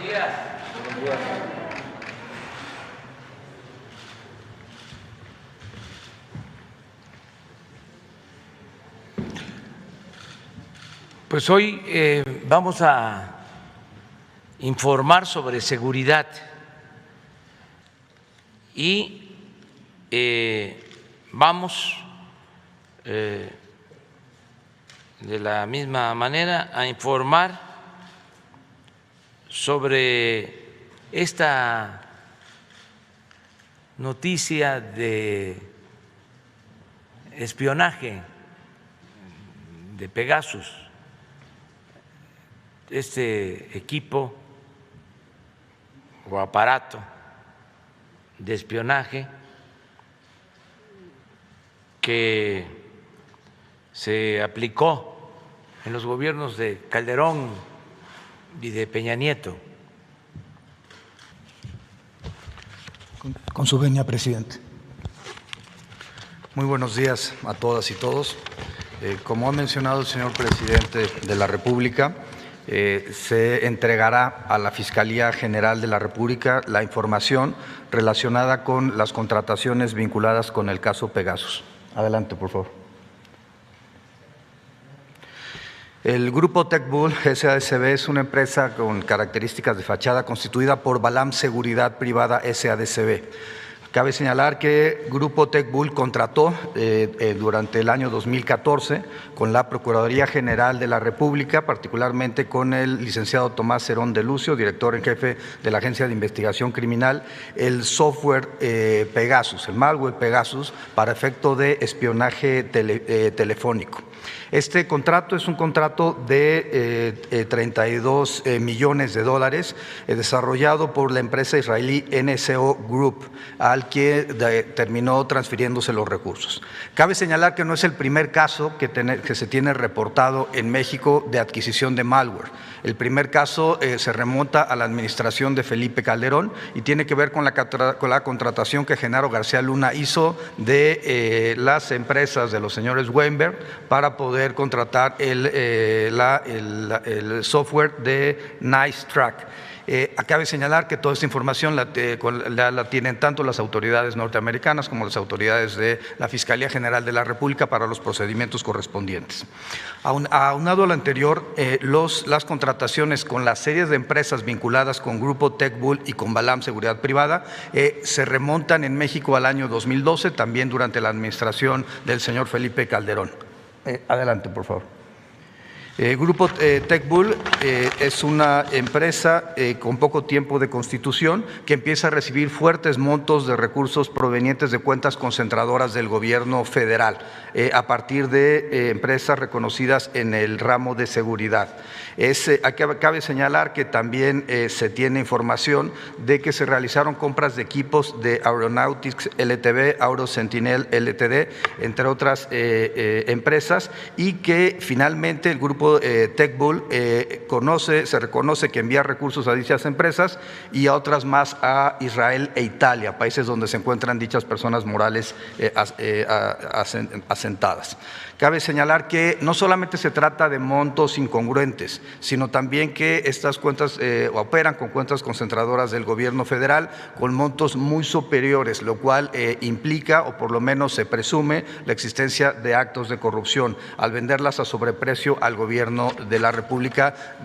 días. Buenos días. Pues hoy vamos a informar sobre seguridad y vamos de la misma manera a informar sobre esta noticia de espionaje de Pegasus, este equipo o aparato de espionaje que se aplicó en los gobiernos de Calderón y de Peña Nieto. Con su venia, presidente. Muy buenos días a todas y todos. Como ha mencionado el señor presidente de la República, se entregará a la Fiscalía General de la República la información relacionada con las contrataciones vinculadas con el caso Pegasus. Adelante, por favor. El Grupo TechBull SADCB es una empresa con características de fachada constituida por Balam Seguridad Privada SADCB. Cabe señalar que Grupo TechBull contrató durante el año 2014 con la Procuraduría General de la República, particularmente con el licenciado Tomás Cerón de Lucio, director en jefe de la Agencia de Investigación Criminal, el software Pegasus, el malware Pegasus, para efecto de espionaje telefónico. Este contrato es un contrato de 32 millones de dólares desarrollado por la empresa israelí NSO Group, al que terminó transfiriéndose los recursos. Cabe señalar que no es el primer caso que se tiene reportado en México de adquisición de malware. El primer caso se remonta a la administración de Felipe Calderón y tiene que ver con la contratación que Genaro García Luna hizo de las empresas de los señores Weinberg para poder contratar el software de NiceTrack. Cabe señalar que toda esta información la tienen tanto las autoridades norteamericanas como las autoridades de la Fiscalía General de la República para los procedimientos correspondientes. Aunado a lo anterior, las contrataciones con las series de empresas vinculadas con Grupo TechBull y con Balam Seguridad Privada se remontan en México al año 2012, también durante la administración del señor Felipe Calderón. Adelante, por favor. Grupo TechBull es una empresa con poco tiempo de constitución que empieza a recibir fuertes montos de recursos provenientes de cuentas concentradoras del gobierno federal a partir de empresas reconocidas en el ramo de seguridad. Cabe señalar que también se tiene información de que se realizaron compras de equipos de Aeronautics LTD, Auro Sentinel LTD, entre otras empresas, y que finalmente el Grupo TechBull se reconoce que envía recursos a dichas empresas y a otras más a Israel e Italia, países donde se encuentran dichas personas morales asentadas. Cabe señalar que no solamente se trata de montos incongruentes, sino también que estas cuentas operan con cuentas concentradoras del gobierno federal con montos muy superiores, lo cual implica, o por lo menos se presume, la existencia de actos de corrupción al venderlas a sobreprecio al gobierno de la República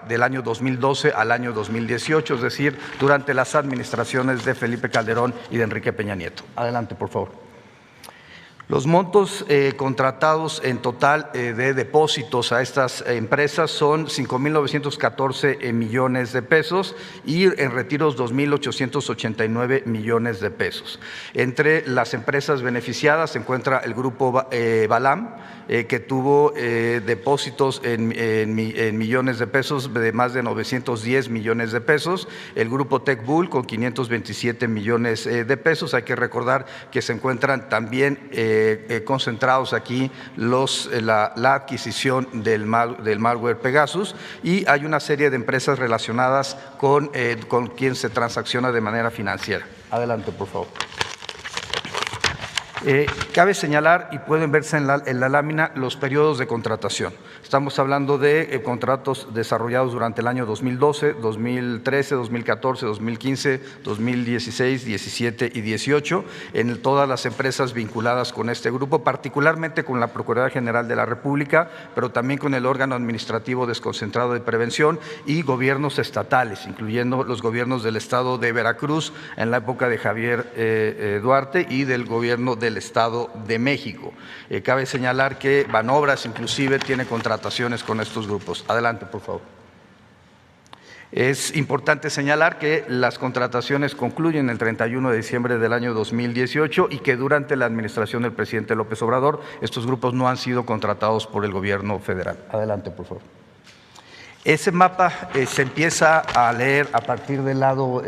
del año 2012 al año 2018, es decir, durante las administraciones de Felipe Calderón y de Enrique Peña Nieto. Adelante, por favor. Los montos contratados en total de depósitos a estas empresas son 5.914 millones de pesos y en retiros 2.889 millones de pesos. Entre las empresas beneficiadas se encuentra el Grupo Balam, que tuvo depósitos en millones de pesos de más de 910 millones de pesos, el Grupo TechBull con 527 millones de pesos. Hay que recordar que se encuentran también concentrados aquí la adquisición del malware Pegasus, y hay una serie de empresas relacionadas con quien se transacciona de manera financiera. Adelante, por favor. Cabe señalar, y pueden verse en la lámina, los periodos de contratación. Estamos hablando de contratos desarrollados durante el año 2012, 2013, 2014, 2015, 2016, 17 y 18, en todas las empresas vinculadas con este grupo, particularmente con la Procuraduría General de la República, pero también con el órgano administrativo desconcentrado de prevención y gobiernos estatales, incluyendo los gobiernos del Estado de Veracruz en la época de Javier Duarte y del gobierno del Estado de México. Cabe señalar que Banobras inclusive tiene contrataciones con estos grupos. Adelante, por favor. Es importante señalar que las contrataciones concluyen el 31 de diciembre del año 2018 y que durante la administración del presidente López Obrador estos grupos no han sido contratados por el gobierno federal. Adelante, por favor. Ese mapa se empieza a leer a partir del lado,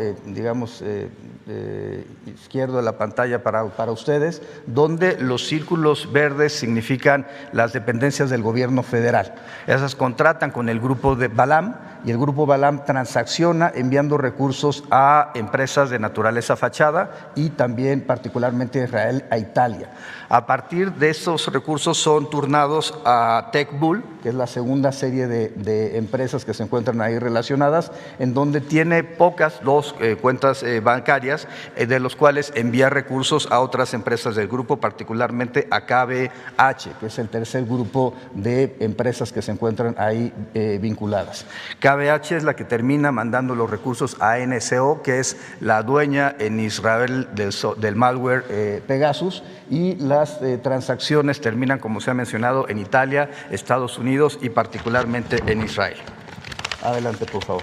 izquierdo de la pantalla para ustedes, donde los círculos verdes significan las dependencias del gobierno federal. Esas contratan con el grupo de Balam y el grupo Balam transacciona enviando recursos a empresas de naturaleza fachada y también particularmente a Israel, a Italia. A partir de esos recursos son turnados a TechBull, que es la segunda serie de empresas que se encuentran ahí relacionadas, en donde tiene dos cuentas bancarias, de los cuales envía recursos a otras empresas del grupo, particularmente a KBH, que es el tercer grupo de empresas que se encuentran ahí vinculadas. KBH es la que termina mandando los recursos a NSO, que es la dueña en Israel del malware Pegasus, y las transacciones terminan, como se ha mencionado, en Italia, Estados Unidos y particularmente en Israel. Adelante, por favor.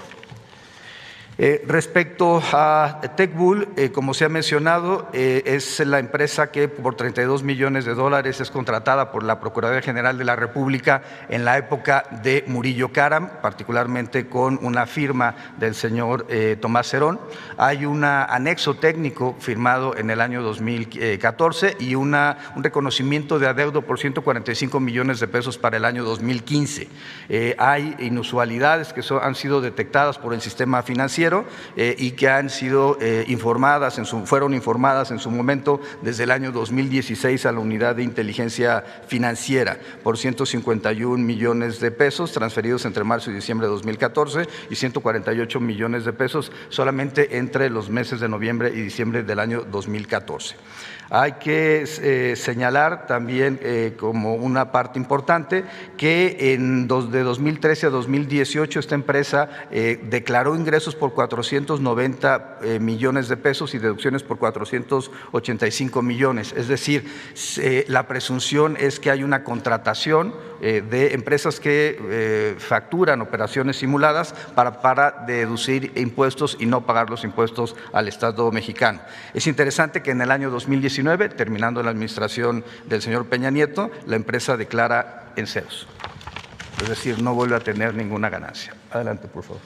Respecto a TechBull, como se ha mencionado, es la empresa que por $32 millones es contratada por la Procuraduría General de la República en la época de Murillo Karam, particularmente con una firma del señor Tomás Cerón. Hay un anexo técnico firmado en el año 2014 y un reconocimiento de adeudo por $145 millones para el año 2015. Hay inusualidades que han sido detectadas por el sistema financiero y que han sido fueron informadas en su momento desde el año 2016 a la Unidad de Inteligencia Financiera por $151 millones transferidos entre marzo y diciembre de 2014 y $148 millones solamente entre los meses de noviembre y diciembre del año 2014. Hay que señalar también como una parte importante que de 2013 a 2018 esta empresa declaró ingresos por $490 millones y deducciones por $485 millones. Es decir, la presunción es que hay una contratación de empresas que facturan operaciones simuladas para deducir impuestos y no pagar los impuestos al Estado mexicano. Es interesante que en el año 2019, terminando la administración del señor Peña Nieto, la empresa declara en ceros. Es decir, no vuelve a tener ninguna ganancia. Adelante, por favor.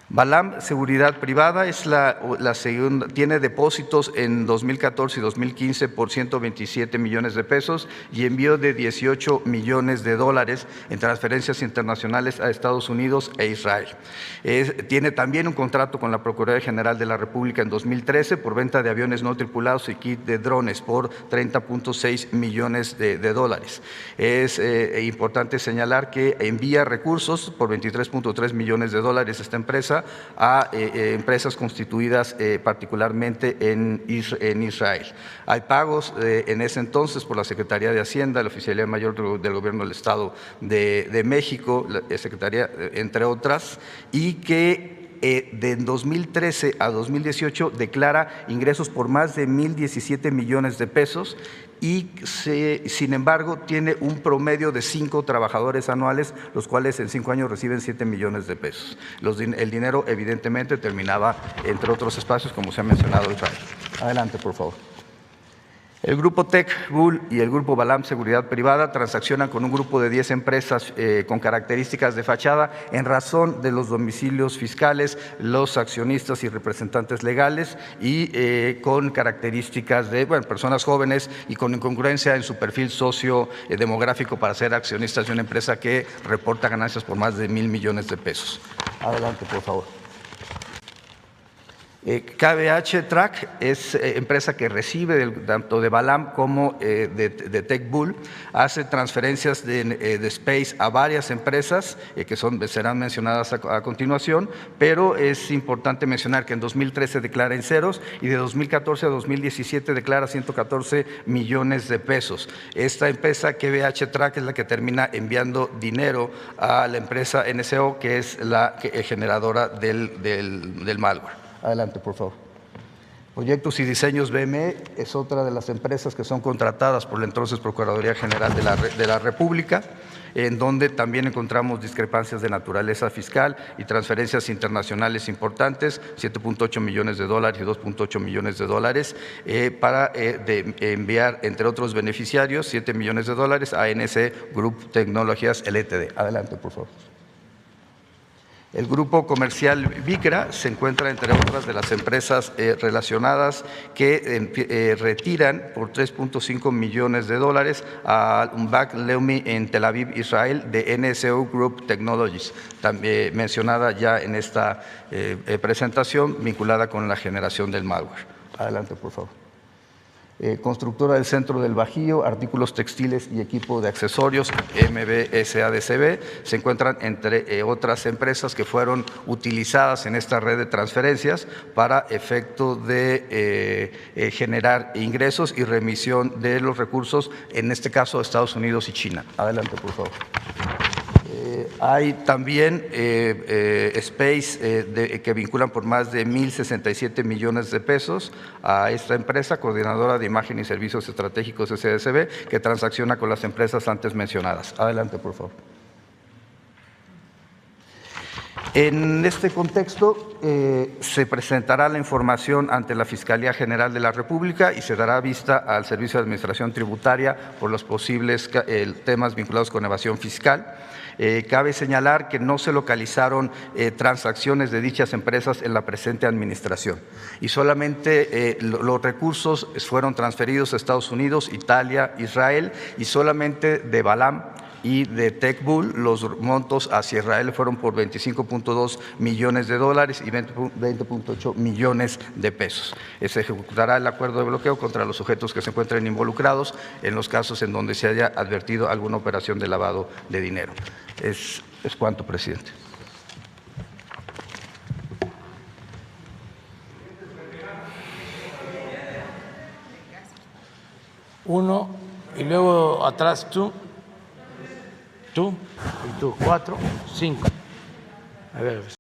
Balam Seguridad Privada es la segunda, tiene depósitos en 2014 y 2015 por $127 millones y envío de $18 millones en transferencias internacionales a Estados Unidos e Israel. Tiene también un contrato con la Procuraduría General de la República en 2013 por venta de aviones no tripulados y kit de drones por $30.6 millones. Es importante señalar que envía recursos por $23.3 millones esta empresa a empresas constituidas particularmente en Israel. Hay pagos en ese entonces por la Secretaría de Hacienda, la Oficialía Mayor del Gobierno del Estado de México, la Secretaría, entre otras, y que de 2013 a 2018 declara ingresos por más de $1,017 millones y sin embargo tiene un promedio de 5 trabajadores anuales, los cuales en 5 años reciben $7 millones. El dinero evidentemente terminaba entre otros espacios, como se ha mencionado Israel. Adelante, por favor. El grupo TechBull y el grupo Balam Seguridad Privada transaccionan con un grupo de 10 empresas con características de fachada en razón de los domicilios fiscales, los accionistas y representantes legales y con características de personas jóvenes y con incongruencia en su perfil sociodemográfico para ser accionistas de una empresa que reporta ganancias por más de $1,000 millones. Adelante, por favor. KBH Track es empresa que recibe tanto de Balam como de TechBull, hace transferencias de Space a varias empresas que serán mencionadas a continuación, pero es importante mencionar que en 2013 declara en ceros y de 2014 a 2017 declara 114 millones de pesos. Esta empresa KBH Track es la que termina enviando dinero a la empresa NSO, que es la generadora del malware. Adelante, por favor. Proyectos y Diseños BME es otra de las empresas que son contratadas por la entonces Procuraduría General de la República, en donde también encontramos discrepancias de naturaleza fiscal y transferencias internacionales importantes, 7.8 millones de dólares y 2.8 millones de dólares, para enviar, entre otros beneficiarios, 7 millones de dólares a NC Group Tecnologías LTD. Adelante, por favor. El grupo comercial Vicra se encuentra entre otras de las empresas relacionadas que retiran por 3.5 millones de dólares a Umbak Leumi en Tel Aviv, Israel, de NSO Group Technologies, también mencionada ya en esta presentación, vinculada con la generación del malware. Adelante, por favor. Constructora del Centro del Bajío, artículos textiles y equipo de accesorios, MB SADCB, se encuentran entre otras empresas que fueron utilizadas en esta red de transferencias para efecto de generar ingresos y remisión de los recursos, en este caso Estados Unidos y China. Adelante, por favor. Hay también Space que vinculan por más de 1.067 millones de pesos a esta empresa, Coordinadora de Imagen y Servicios Estratégicos SDSB, que transacciona con las empresas antes mencionadas. Adelante, por favor. En este contexto, se presentará la información ante la Fiscalía General de la República y se dará vista al Servicio de Administración Tributaria por los posibles temas vinculados con evasión fiscal. Cabe señalar que no se localizaron transacciones de dichas empresas en la presente administración y solamente los recursos fueron transferidos a Estados Unidos, Italia, Israel, y solamente de Balam y de TechBull los montos hacia Israel fueron por 25.2 millones de dólares y 20.8 millones de pesos. Se ejecutará el acuerdo de bloqueo contra los sujetos que se encuentren involucrados en los casos en donde se haya advertido alguna operación de lavado de dinero. Es cuanto, presidente. Uno, y luego atrás tú, y tú, 4, 5. A ver.